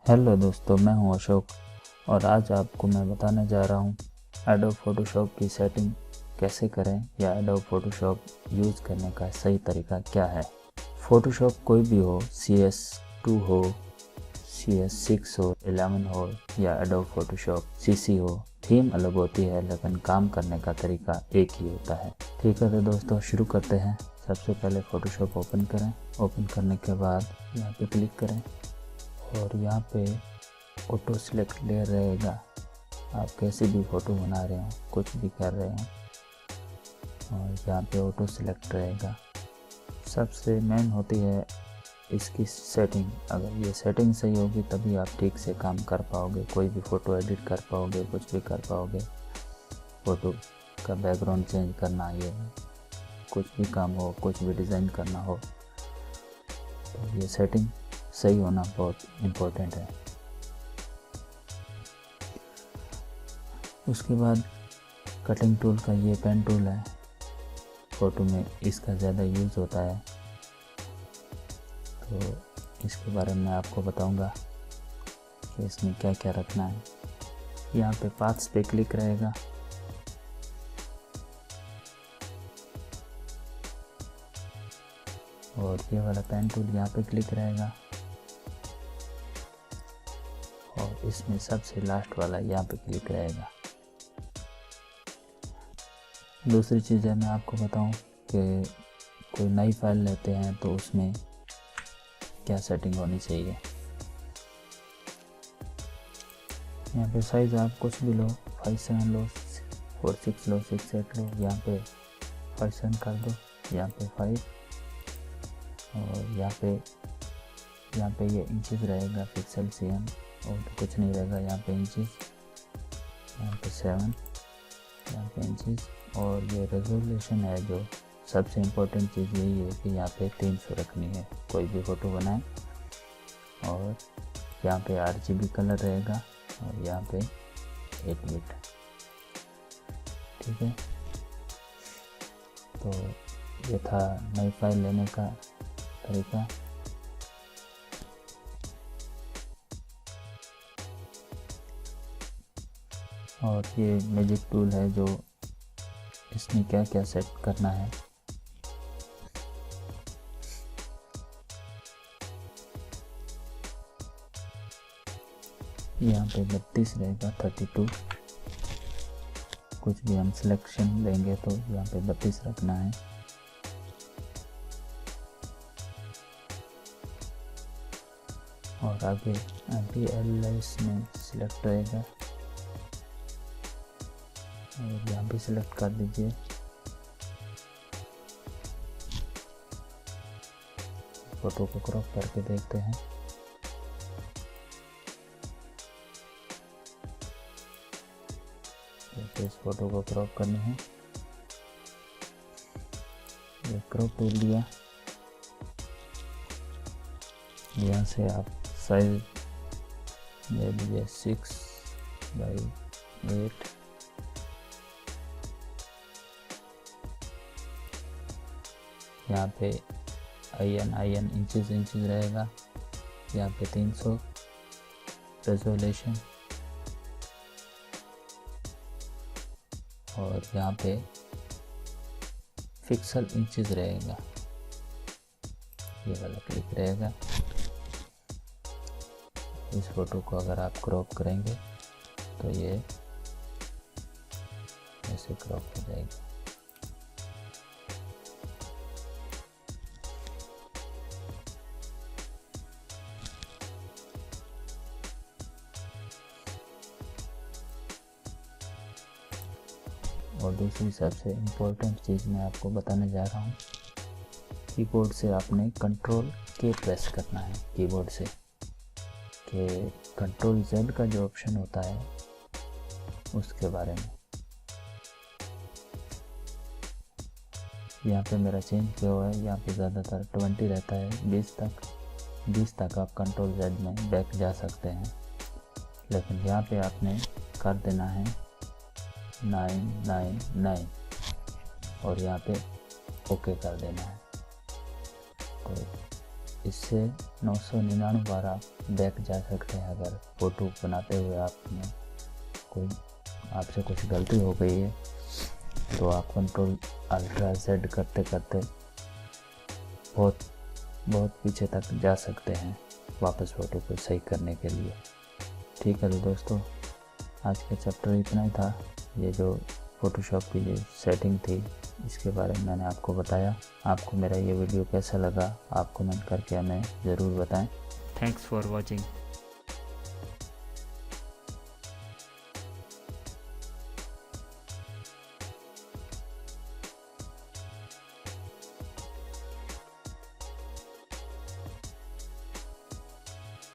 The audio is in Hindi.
हेलो दोस्तों, मैं हूं अशोक और आज आपको मैं बताने जा रहा हूं एडोब फोटोशॉप की सेटिंग कैसे करें या एडोब फोटोशॉप यूज़ करने का सही तरीका क्या है। फोटोशॉप कोई भी हो, CS2 हो, CS6 हो, 11 हो या एडोब फोटोशॉप CC हो, थीम अलग होती है लेकिन काम करने का तरीका एक ही होता है। ठीक है तो दोस्तों शुरू करते हैं। सबसे पहले फोटोशॉप ओपन करें। ओपन करने के बाद यहाँ पे क्लिक करें और यहाँ पे ऑटो सिलेक्ट लेयर रहेगा। आप कैसे भी फ़ोटो बना रहे हो, कुछ भी कर रहे हो, और यहाँ पे ऑटो सिलेक्ट रहेगा। सबसे मेन होती है इसकी सेटिंग। अगर ये सेटिंग सही होगी तभी आप ठीक से काम कर पाओगे, कोई भी फ़ोटो एडिट कर पाओगे, कुछ भी कर पाओगे। फ़ोटो का बैकग्राउंड चेंज करना, ये कुछ भी काम हो, कुछ भी डिज़ाइन करना हो, तो ये सेटिंग सही होना बहुत इम्पोर्टेंट है। उसके बाद कटिंग टूल का ये पेन टूल है, फ़ोटो में इसका ज़्यादा यूज़ होता है, तो इसके बारे में आपको बताऊंगा कि इसमें क्या क्या रखना है। यहाँ पे पाथ्स पे क्लिक रहेगा और ये वाला पेन टूल यहाँ पे क्लिक रहेगा और इसमें सबसे लास्ट वाला यहाँ पे क्लिक रहेगा। दूसरी चीज़ है, मैं आपको बताऊं कि कोई नई फाइल लेते हैं तो उसमें क्या सेटिंग होनी चाहिए। यहाँ पे साइज़ आप कुछ भी लो, 5:7 लो, 4:6 लो, 6:8 लो। यहाँ पे 5:7 कर दो, यहाँ पे 5, और यहाँ पे ये इंचेस रहेगा, पिक्सल cm, और तो कुछ नहीं रहेगा। यहाँ पे इंचेस, यहाँ पे 7, यहाँ पे इंचेस, और ये रेजोल्यूशन है। जो सबसे इम्पोर्टेंट चीज़ यही है कि यहाँ पे 300 रखनी है कोई भी फ़ोटो बनाए। और यहाँ पे RGB कलर रहेगा और यहाँ पे 8 बिट। ठीक है, तो ये था नई फाइल लेने का तरीका। और ये मैजिक टूल है, जो इसमें क्या क्या सेट करना है। यहाँ पे 32 रहेगा, 32। कुछ भी हम सिलेक्शन लेंगे तो यहाँ पे 32 रखना है। और आगे LS में सिलेक्ट रहेगा और यहाँ भी सिलेक्ट कर दीजिए। फोटो को क्रॉप करके देखते हैं। तो इस फोटो को क्रॉप करनी है, ये क्रॉप टूल लिया। यहाँ से आप साइज ले लीजिए 6:8। यहाँ पे IN इंचेस रहेगा। यहाँ पे 300 रेजोल्यूशन, और यहाँ पे पिक्सल इंचेस रहेगा। ये वाला क्लिक रहेगा। इस फोटो को अगर आप क्रॉप करेंगे तो ये ऐसे क्रॉप हो जाएगा। और दूसरी सबसे इम्पोर्टेंट चीज़ मैं आपको बताने जा रहा हूँ, कीबोर्ड से आपने Ctrl+K प्रेस करना है कीबोर्ड से। कि Ctrl+Z का जो ऑप्शन होता है उसके बारे में। यहाँ पे मेरा चेंज किया हुआ है, यहाँ पे ज़्यादातर 20 रहता है, 20 तक आप Ctrl+Z में बैक जा सकते हैं। लेकिन यहाँ पे आपने कर देना है 999 और यहाँ पे ओके कर देना है। तो इससे 999 बार आप बैक जा सकते हैं। अगर फ़ोटो बनाते हुए आपसे कुछ गलती हो गई है तो आप कंट्रोल अल्ट्रा जेड करते करते बहुत पीछे तक जा सकते हैं वापस फ़ोटो को सही करने के लिए। ठीक है तो दोस्तों, आज का चैप्टर इतना ही था। ये जो फ़ोटोशॉप की जो सेटिंग थी इसके बारे में मैंने आपको बताया। आपको मेरा ये वीडियो कैसा लगा आप कमेंट करके हमें ज़रूर बताएं। Thanks for watching.